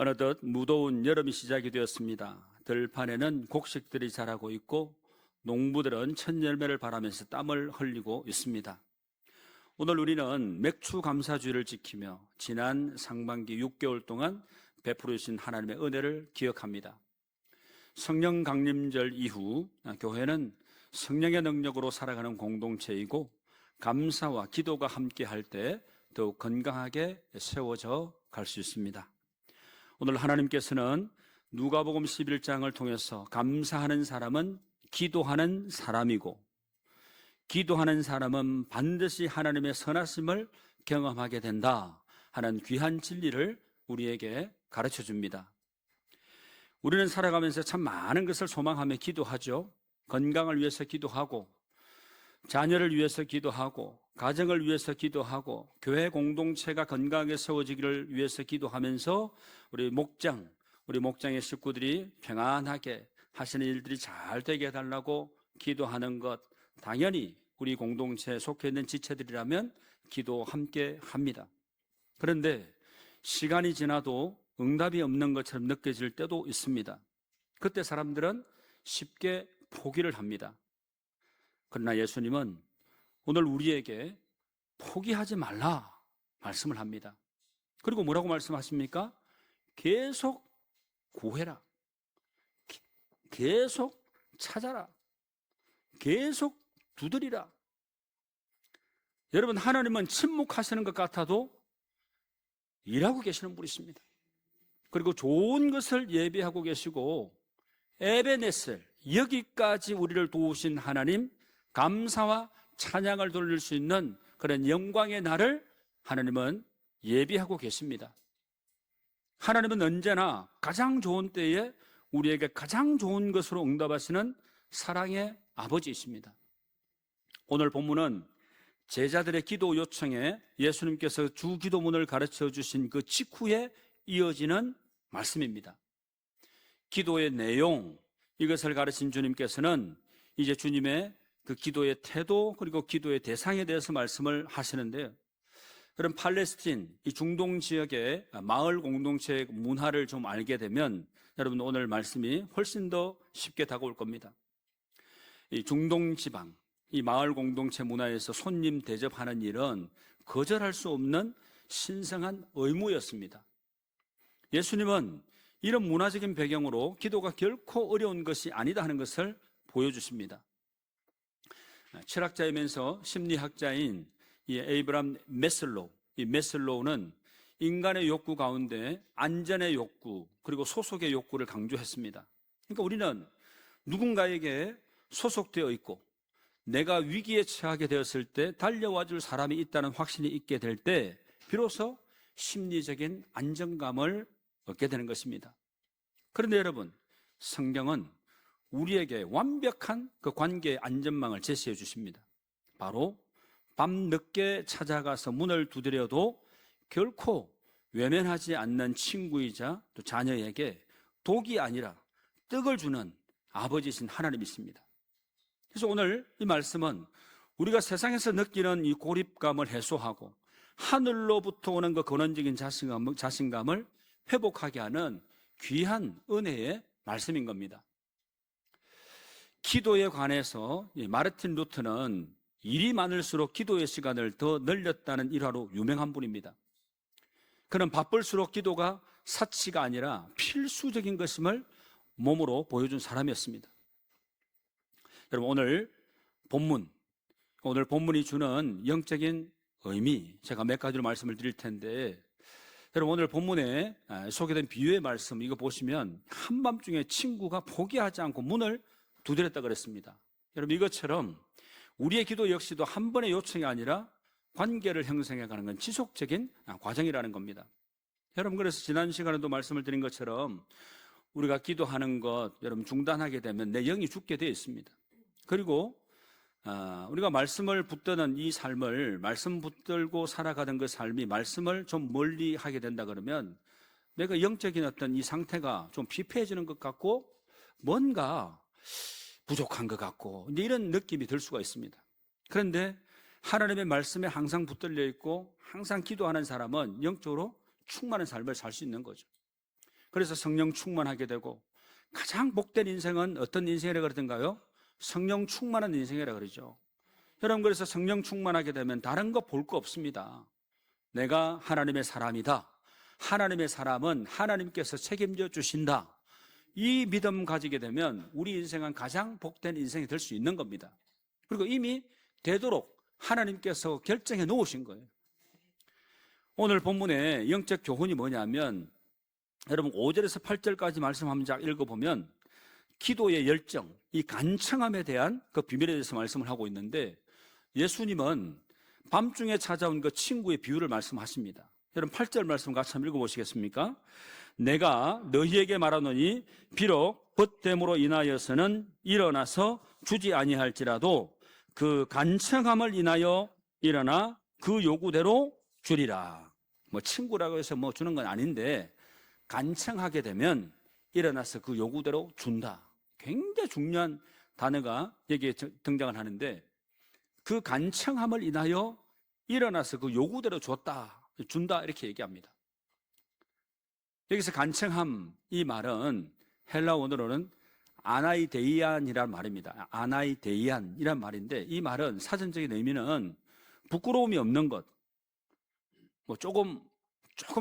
어느덧 무더운 여름이 시작이 되었습니다. 들판에는 곡식들이 자라고 있고 농부들은 첫 열매를 바라면서 땀을 흘리고 있습니다. 오늘 우리는 맥추 감사주의를 지키며 지난 상반기 6개월 동안 베풀어 주신 하나님의 은혜를 기억합니다. 성령 강림절 이후 교회는 성령의 능력으로 살아가는 공동체이고 감사와 기도가 함께할 때 더욱 건강하게 세워져 갈 수 있습니다. 오늘 하나님께서는 누가복음 11장을 통해서 감사하는 사람은 기도하는 사람이고 기도하는 사람은 반드시 하나님의 선하심을 경험하게 된다 하는 귀한 진리를 우리에게 가르쳐 줍니다. 우리는 살아가면서 참 많은 것을 소망하며 기도하죠. 건강을 위해서 기도하고 자녀를 위해서 기도하고 가정을 위해서 기도하고 교회 공동체가 건강하게 세워지기를 위해서 기도하면서 우리 목장의 식구들이 평안하게 하시는 일들이 잘 되게 해달라고 기도하는 것, 당연히 우리 공동체에 속해 있는 지체들이라면 기도 함께 합니다. 그런데 시간이 지나도 응답이 없는 것처럼 느껴질 때도 있습니다. 그때 사람들은 쉽게 포기를 합니다. 그러나 예수님은 오늘 우리에게 포기하지 말라 말씀을 합니다. 그리고 뭐라고 말씀하십니까? 계속 구해라. 계속 찾아라. 계속 두드리라. 여러분, 하나님은 침묵하시는 것 같아도 일하고 계시는 분이십니다. 그리고 좋은 것을 예비하고 계시고 에베네셀, 여기까지 우리를 도우신 하나님, 감사와 찬양을 돌릴 수 있는 그런 영광의 날을 하나님은 예비하고 계십니다. 하나님은 언제나 가장 좋은 때에 우리에게 가장 좋은 것으로 응답하시는 사랑의 아버지이십니다. 오늘 본문은 제자들의 기도 요청에 예수님께서 주 기도문을 가르쳐 주신 그 직후에 이어지는 말씀입니다. 기도의 내용, 이것을 가르친 주님께서는 이제 주님의 그 기도의 태도 그리고 기도의 대상에 대해서 말씀을 하시는데요. 그럼 팔레스틴, 이 중동 지역의 마을 공동체의 문화를 좀 알게 되면 여러분 오늘 말씀이 훨씬 더 쉽게 다가올 겁니다. 이 중동 지방, 이 마을 공동체 문화에서 손님 대접하는 일은 거절할 수 없는 신성한 의무였습니다. 예수님은 이런 문화적인 배경으로 기도가 결코 어려운 것이 아니다 하는 것을 보여주십니다. 철학자이면서 심리학자인 이 에이브람 메슬로우, 이 메슬로우는 인간의 욕구 가운데 안전의 욕구 그리고 소속의 욕구를 강조했습니다. 그러니까 우리는 누군가에게 소속되어 있고 내가 위기에 처하게 되었을 때 달려와 줄 사람이 있다는 확신이 있게 될 때 비로소 심리적인 안정감을 얻게 되는 것입니다. 그런데 여러분, 성경은 우리에게 완벽한 그 관계의 안전망을 제시해 주십니다. 바로 밤늦게 찾아가서 문을 두드려도 결코 외면하지 않는 친구이자 또 자녀에게 독이 아니라 떡을 주는 아버지이신 하나님이십니다. 그래서 오늘 이 말씀은 우리가 세상에서 느끼는 이 고립감을 해소하고 하늘로부터 오는 그 근원적인 자신감을 회복하게 하는 귀한 은혜의 말씀인 겁니다. 기도에 관해서 마르틴 루터는 일이 많을수록 기도의 시간을 더 늘렸다는 일화로 유명한 분입니다. 그는 바쁠수록 기도가 사치가 아니라 필수적인 것임을 몸으로 보여준 사람이었습니다. 여러분, 오늘 본문이 주는 영적인 의미, 제가 몇 가지로 말씀을 드릴 텐데, 여러분 오늘 본문에 소개된 비유의 말씀 이거 보시면 한밤중에 친구가 포기하지 않고 문을 두드렸다 그랬습니다. 여러분 이것처럼 우리의 기도 역시도 한 번의 요청이 아니라 관계를 형성해 가는 건 지속적인 과정이라는 겁니다. 여러분 그래서 지난 시간에도 말씀을 드린 것처럼 우리가 기도하는 것 여러분 중단하게 되면 내 영이 죽게 되어 있습니다. 그리고 우리가 말씀을 붙드는 이 삶을 말씀 붙들고 살아가던 그 삶이 말씀을 좀 멀리 하게 된다 그러면 내가 영적인 어떤 이 상태가 좀 피폐해지는 것 같고 뭔가 부족한 것 같고 이제 이런 느낌이 들 수가 있습니다. 그런데 하나님의 말씀에 항상 붙들려 있고 항상 기도하는 사람은 영적으로 충만한 삶을 살 수 있는 거죠. 그래서 성령 충만하게 되고, 가장 복된 인생은 어떤 인생이라 그러던가요? 성령 충만한 인생이라 그러죠. 여러분, 그래서 성령 충만하게 되면 다른 거 볼 거 없습니다. 내가 하나님의 사람이다. 하나님의 사람은 하나님께서 책임져 주신다. 이 믿음 가지게 되면 우리 인생은 가장 복된 인생이 될 수 있는 겁니다. 그리고 이미 되도록 하나님께서 결정해 놓으신 거예요. 오늘 본문의 영적 교훈이 뭐냐면, 여러분 5절에서 8절까지 말씀 한번 쫙 읽어보면 기도의 열정, 이 간청함에 대한 그 비밀에 대해서 말씀을 하고 있는데, 예수님은 밤중에 찾아온 그 친구의 비유를 말씀하십니다. 여러분 8절 말씀 같이 한번 읽어보시겠습니까? 내가 너희에게 말하노니 비록 벗됨으로 인하여서는 일어나서 주지 아니할지라도 그 간청함을 인하여 일어나 그 요구대로 주리라. 뭐 친구라고 해서 뭐 주는 건 아닌데, 간청하게 되면 일어나서 그 요구대로 준다. 굉장히 중요한 단어가 여기에 등장을 하는데, 그 간청함을 인하여 일어나서 그 요구대로 준다 이렇게 얘기합니다. 여기서 간청함, 이 말은 헬라 원어로는 아나이데이안이란 말입니다. 아나이데이안이란 말인데, 이 말은 사전적인 의미는 부끄러움이 없는 것, 뭐 조금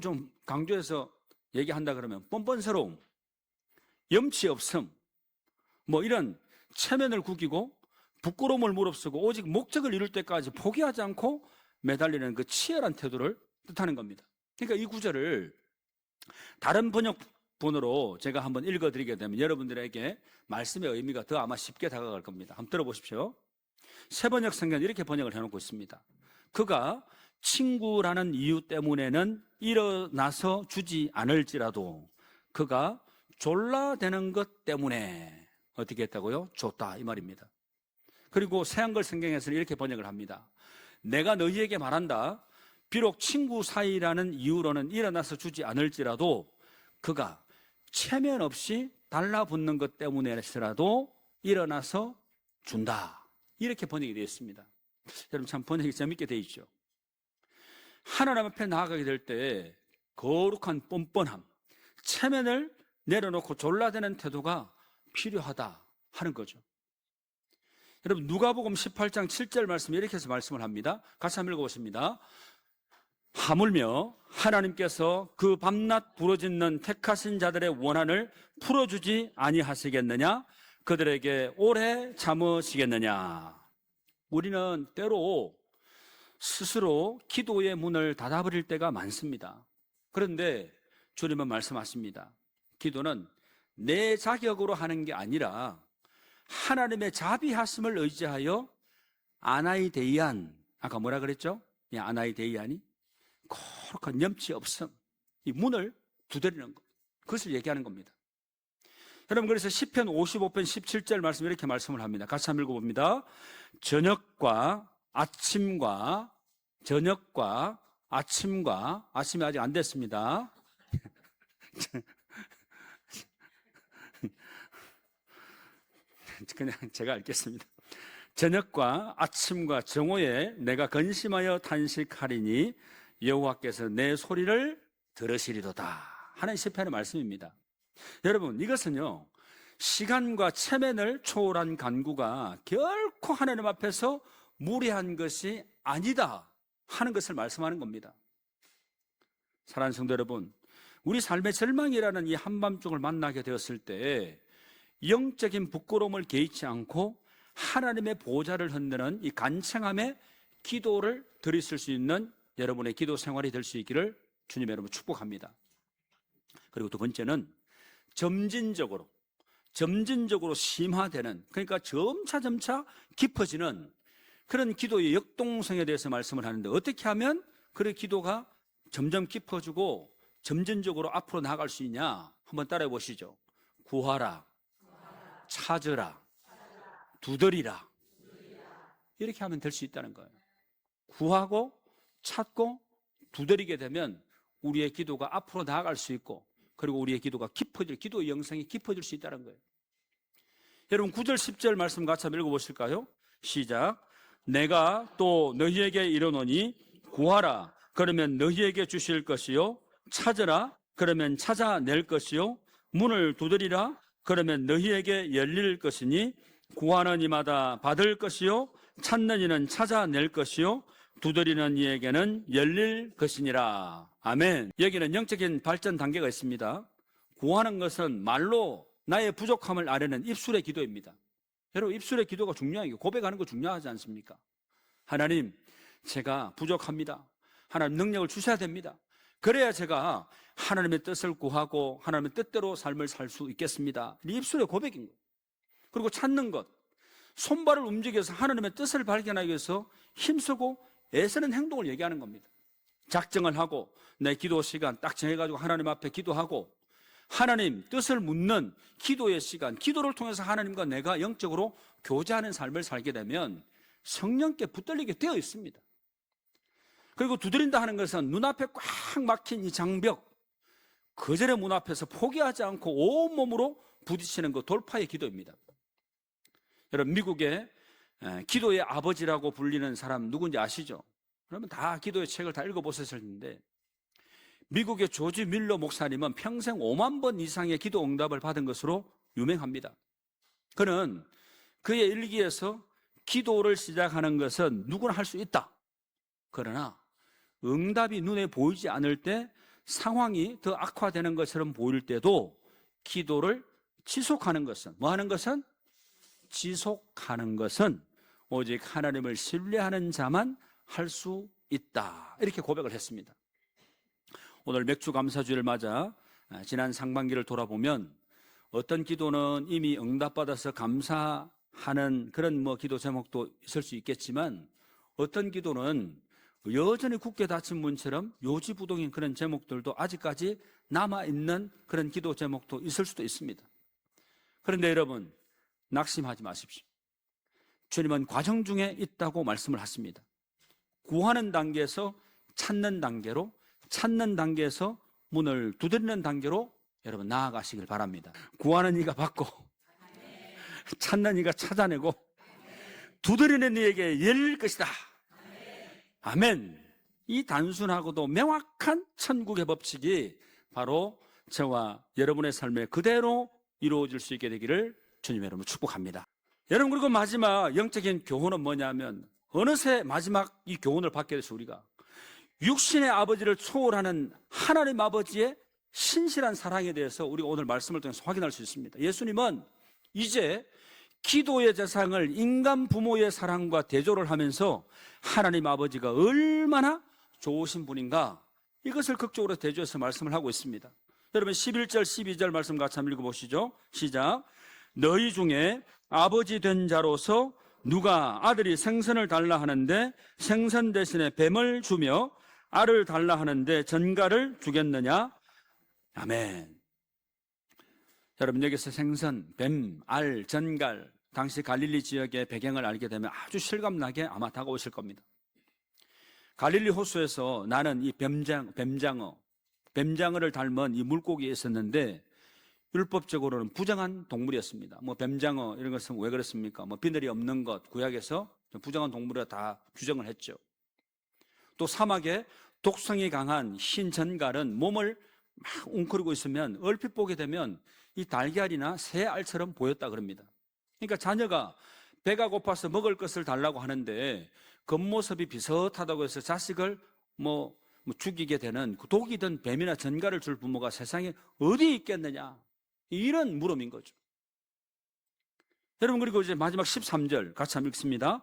좀 강조해서 얘기한다 그러면 뻔뻔스러움, 염치 없음, 뭐 이런 체면을 구기고 부끄러움을 무릅쓰고 오직 목적을 이룰 때까지 포기하지 않고 매달리는 그 치열한 태도를 뜻하는 겁니다. 그러니까 이 구절을 다른 번역본으로 제가 한번 읽어드리게 되면 여러분들에게 말씀의 의미가 더 아마 쉽게 다가갈 겁니다. 한번 들어보십시오. 새번역 성경은 이렇게 번역을 해놓고 있습니다. 그가 친구라는 이유 때문에는 일어나서 주지 않을지라도 그가 졸라대는 것 때문에 어떻게 했다고요? 줬다, 이 말입니다. 그리고 새한글 성경에서는 이렇게 번역을 합니다. 내가 너희에게 말한다. 비록 친구 사이라는 이유로는 일어나서 주지 않을지라도 그가 체면 없이 달라붙는 것 때문에라도 일어나서 준다. 이렇게 번역이 되어 있습니다. 여러분 참 번역이 재밌게 되어 있죠. 하나님 앞에 나아가게 될 때 거룩한 뻔뻔함, 체면을 내려놓고 졸라대는 태도가 필요하다 하는 거죠. 여러분 누가복음 18장 7절 말씀 이렇게 해서 말씀을 합니다. 같이 한번 읽어보십니다. 하물며 하나님께서 그 밤낮 부르짖는 택하신 자들의 원한을 풀어주지 아니하시겠느냐? 그들에게 오래 참으시겠느냐? 우리는 때로 스스로 기도의 문을 닫아버릴 때가 많습니다. 그런데 주님은 말씀하십니다. 기도는 내 자격으로 하는 게 아니라 하나님의 자비하심을 의지하여 아나이데이안, 아까 뭐라 그랬죠? 이 아나이데이안이 거룩한 염치 없음, 이 문을 두드리는 것, 그것을 얘기하는 겁니다. 여러분 그래서 시편 55편 17절 말씀 이렇게 말씀을 합니다. 같이 한번 읽어봅니다. 저녁과 아침이 아직 안 됐습니다. 그냥 제가 읽겠습니다. 저녁과 아침과 정오에 내가 근심하여 탄식하리니 여호와께서 내 소리를 들으시리로다 하는 시편의 말씀입니다. 여러분 이것은요, 시간과 체면을 초월한 간구가 결코 하나님 앞에서 무례한 것이 아니다 하는 것을 말씀하는 겁니다. 사랑하는 성도 여러분, 우리 삶의 절망이라는 이 한밤중을 만나게 되었을 때 영적인 부끄러움을 개의치 않고 하나님의 보좌를 흔드는 이 간청함의 기도를 드리실 수 있는 여러분의 기도 생활이 될 수 있기를 주님 여러분 축복합니다. 그리고 두 번째는 점진적으로 심화되는, 그러니까 점차 깊어지는 그런 기도의 역동성에 대해서 말씀을 하는데, 어떻게 하면 그런 기도가 점점 깊어지고 점진적으로 앞으로 나아갈 수 있냐? 한번 따라해 보시죠. 구하라, 찾으라, 두드리라. 이렇게 하면 될 수 있다는 거예요. 구하고 찾고 두드리게 되면 우리의 기도가 앞으로 나아갈 수 있고, 그리고 우리의 기도가 깊어질, 기도의 영성이 깊어질 수 있다는 거예요. 여러분 9절 10절 말씀 같이 한번 읽어보실까요? 시작. 내가 또 너희에게 이르노니 구하라 그러면 너희에게 주실 것이요, 찾으라 그러면 찾아낼 것이요 문을 두드리라 그러면 너희에게 열릴 것이니 구하는 이마다 받을 것이요 찾는 이는 찾아낼 것이요 두드리는 이에게는 열릴 것이니라. 아멘. 여기는 영적인 발전 단계가 있습니다. 구하는 것은 말로 나의 부족함을 아뢰는 입술의 기도입니다. 여러분, 입술의 기도가 중요해요. 고백하는 거 중요하지 않습니까? 하나님, 제가 부족합니다. 하나님 능력을 주셔야 됩니다. 그래야 제가 하나님의 뜻을 구하고 하나님의 뜻대로 삶을 살 수 있겠습니다. 이 입술의 고백인 거예요. 그리고 찾는 것, 손발을 움직여서 하나님의 뜻을 발견하기 위해서 힘쓰고 애쓰는 행동을 얘기하는 겁니다. 작정을 하고 내 기도 시간 딱 정해가지고 하나님 앞에 기도하고 하나님 뜻을 묻는 기도의 시간, 기도를 통해서 하나님과 내가 영적으로 교제하는 삶을 살게 되면 성령께 붙들리게 되어 있습니다. 그리고 두드린다 하는 것은 눈앞에 꽉 막힌 이 장벽, 거절의 문 앞에서 포기하지 않고 온몸으로 부딪히는 그 돌파의 기도입니다. 여러분, 미국의 기도의 아버지라고 불리는 사람 누군지 아시죠? 그러면 다 기도의 책을 다 읽어보셨을 텐데 미국의 조지 밀러 목사님은 평생 5만 번 이상의 기도 응답을 받은 것으로 유명합니다. 그는 그의 일기에서 기도를 시작하는 것은 누구나 할 수 있다. 그러나 응답이 눈에 보이지 않을 때 상황이 더 악화되는 것처럼 보일 때도 기도를 지속하는 것은 뭐하는 것은? 지속하는 것은 오직 하나님을 신뢰하는 자만 할 수 있다. 이렇게 고백을 했습니다. 오늘 맥주 감사주를 맞아 지난 상반기를 돌아보면 어떤 기도는 이미 응답받아서 감사하는 그런 기도 제목도 있을 수 있겠지만 어떤 기도는 여전히 굳게 닫힌 문처럼 요지부동인 그런 제목들도 아직까지 남아있는 그런 기도 제목도 있을 수도 있습니다. 그런데 여러분, 낙심하지 마십시오. 주님은 과정 중에 있다고 말씀을 하십니다. 구하는 단계에서 찾는 단계로, 찾는 단계에서 문을 두드리는 단계로 여러분 나아가시길 바랍니다. 구하는 이가 받고 찾는 이가 찾아내고 두드리는 이에게 열릴 것이다. 아멘. 이 단순하고도 명확한 천국의 법칙이 바로 저와 여러분의 삶에 그대로 이루어질 수 있게 되기를 주님 여러분 축복합니다. 여러분, 그리고 마지막 영적인 교훈은 뭐냐면 어느새 마지막 이 교훈을 받게 돼서 우리가 육신의 아버지를 초월하는 하나님 아버지의 신실한 사랑에 대해서 우리가 오늘 말씀을 통해서 확인할 수 있습니다. 예수님은 이제 기도의 대상을 인간 부모의 사랑과 대조를 하면서 하나님 아버지가 얼마나 좋으신 분인가 이것을 극적으로 대조해서 말씀을 하고 있습니다. 여러분 11절 12절 말씀 같이 한번 읽어보시죠. 시작. 너희 중에 아버지 된 자로서 누가 아들이 생선을 달라 하는데 생선 대신에 뱀을 주며 알을 달라 하는데 전갈을 주겠느냐? 아멘. 여러분, 여기서 생선, 뱀, 알, 전갈, 당시 갈릴리 지역의 배경을 알게 되면 아주 실감나게 아마 다가오실 겁니다. 갈릴리 호수에서 나는 이 뱀장어를 닮은 이 물고기에 있었는데 율법적으로는 부정한 동물이었습니다. 뱀장어 이런 것은 왜 그렇습니까? 비늘이 없는 것, 구약에서 부정한 동물이라 다 규정을 했죠. 또 사막에 독성이 강한 흰 전갈은 몸을 막 웅크리고 있으면 얼핏 보게 되면 이 달걀이나 새 알처럼 보였다 그럽니다. 그러니까 자녀가 배가 고파서 먹을 것을 달라고 하는데 겉모습이 비슷하다고 해서 자식을 죽이게 되는 독이 든 뱀이나 전갈을 줄 부모가 세상에 어디 있겠느냐, 이런 물음인 거죠. 여러분, 그리고 이제 마지막 13절 같이 한번 읽습니다.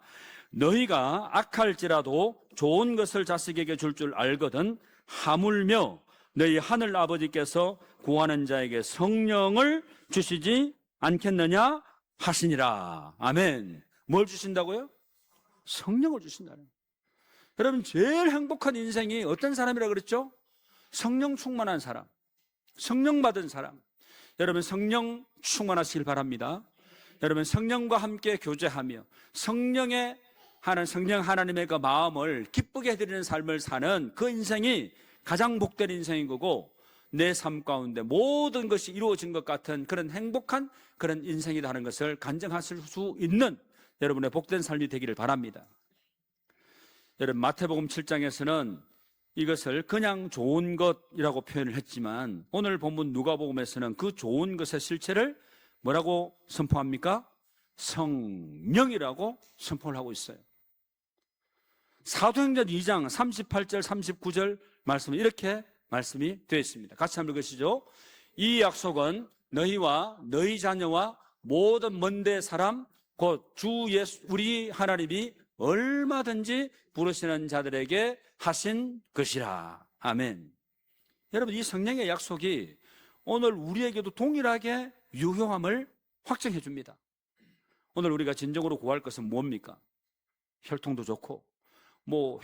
너희가 악할지라도 좋은 것을 자식에게 줄 줄 알거든 하물며 너희 하늘 아버지께서 구하는 자에게 성령을 주시지 않겠느냐 하시니라. 아멘. 뭘 주신다고요? 성령을 주신다는. 여러분, 제일 행복한 인생이 어떤 사람이라 그랬죠? 성령 충만한 사람, 성령 받은 사람. 여러분, 성령 충만하시길 바랍니다. 여러분, 성령과 함께 교제하며 성령 하나님의 그 마음을 기쁘게 해드리는 삶을 사는 그 인생이 가장 복된 인생인 거고, 내 삶 가운데 모든 것이 이루어진 것 같은 그런 행복한 그런 인생이라는 것을 간증하실 수 있는 여러분의 복된 삶이 되기를 바랍니다. 여러분, 마태복음 7장에서는 이것을 그냥 좋은 것이라고 표현을 했지만 오늘 본문 누가복음에서는 그 좋은 것의 실체를 뭐라고 선포합니까? 성령이라고 선포를 하고 있어요. 사도행전 2장 38절 39절 말씀은 이렇게 말씀이 되어 있습니다. 같이 한번 읽으시죠. 이 약속은 너희와 너희 자녀와 모든 먼데 사람 곧 주 예수 우리 하나님이 얼마든지 부르시는 자들에게 하신 것이라. 아멘. 여러분, 이 성령의 약속이 오늘 우리에게도 동일하게 유효함을 확증해 줍니다. 오늘 우리가 진정으로 구할 것은 뭡니까? 혈통도 좋고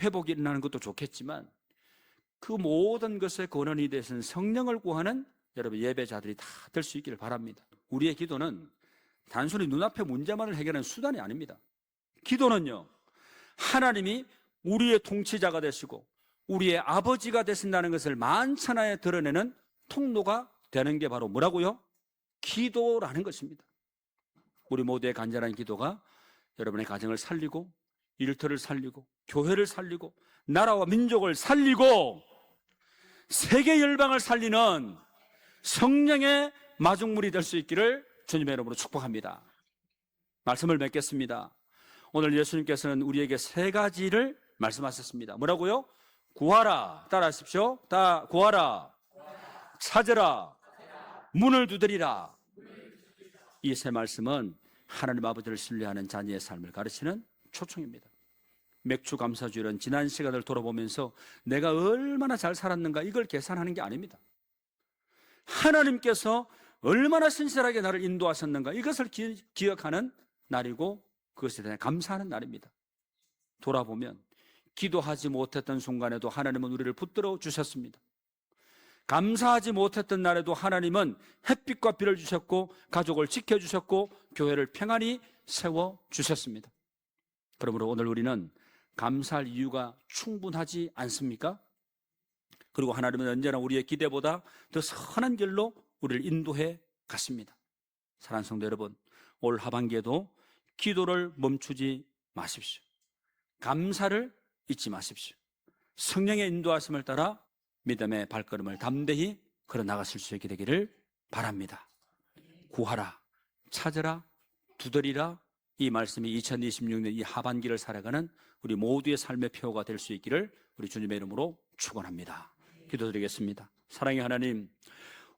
회복이 일어나는 것도 좋겠지만 그 모든 것의 근원이 되신 성령을 구하는 여러분 예배자들이 다 될 수 있기를 바랍니다. 우리의 기도는 단순히 눈앞의 문제만을 해결하는 수단이 아닙니다. 기도는요, 하나님이 우리의 통치자가 되시고 우리의 아버지가 되신다는 것을 만천하에 드러내는 통로가 되는 게 바로 뭐라고요? 기도라는 것입니다. 우리 모두의 간절한 기도가 여러분의 가정을 살리고 일터를 살리고 교회를 살리고 나라와 민족을 살리고 세계 열방을 살리는 성령의 마중물이 될 수 있기를 주님의 이름으로 축복합니다. 말씀을 맺겠습니다. 오늘 예수님께서는 우리에게 세 가지를 말씀하셨습니다. 뭐라고요? 구하라. 따라하십시오. 구하라. 찾으라. 문을 두드리라. 이 세 말씀은 하나님 아버지를 신뢰하는 자녀의 삶을 가르치는 초청입니다. 맥주 감사주일은 지난 시간을 돌아보면서 내가 얼마나 잘 살았는가 이걸 계산하는 게 아닙니다. 하나님께서 얼마나 신실하게 나를 인도하셨는가 이것을 기억하는 날이고 그것에 대해 감사하는 날입니다. 돌아보면 기도하지 못했던 순간에도 하나님은 우리를 붙들어 주셨습니다. 감사하지 못했던 날에도 하나님은 햇빛과 비를 주셨고 가족을 지켜주셨고 교회를 평안히 세워주셨습니다. 그러므로 오늘 우리는 감사할 이유가 충분하지 않습니까? 그리고 하나님은 언제나 우리의 기대보다 더 선한 길로 우리를 인도해 갔습니다. 사랑하는 성도 여러분, 올 하반기에도 기도를 멈추지 마십시오. 감사를 잊지 마십시오. 성령의 인도하심을 따라 믿음의 발걸음을 담대히 걸어 나가실 수 있게 되기를 바랍니다. 구하라, 찾으라, 두드리라. 이 말씀이 2026년 이 하반기를 살아가는 우리 모두의 삶의 표가 될 수 있기를 우리 주님의 이름으로 축원합니다. 기도드리겠습니다. 사랑의 하나님,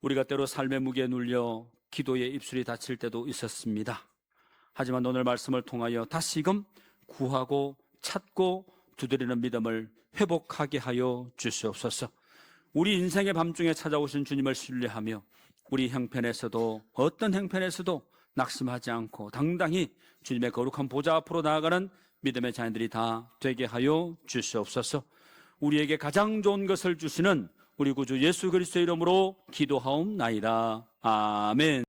우리가 때로 삶의 무게에 눌려 기도의 입술이 다칠 때도 있었습니다. 하지만 오늘 말씀을 통하여 다시금 구하고 찾고 두드리는 믿음을 회복하게 하여 주시옵소서. 우리 인생의 밤중에 찾아오신 주님을 신뢰하며 우리 형편에서도 어떤 형편에서도 낙심하지 않고 당당히 주님의 거룩한 보좌 앞으로 나아가는 믿음의 자녀들이 다 되게 하여 주시옵소서. 우리에게 가장 좋은 것을 주시는 우리 구주 예수 그리스도의 이름으로 기도하옵나이다. 아멘.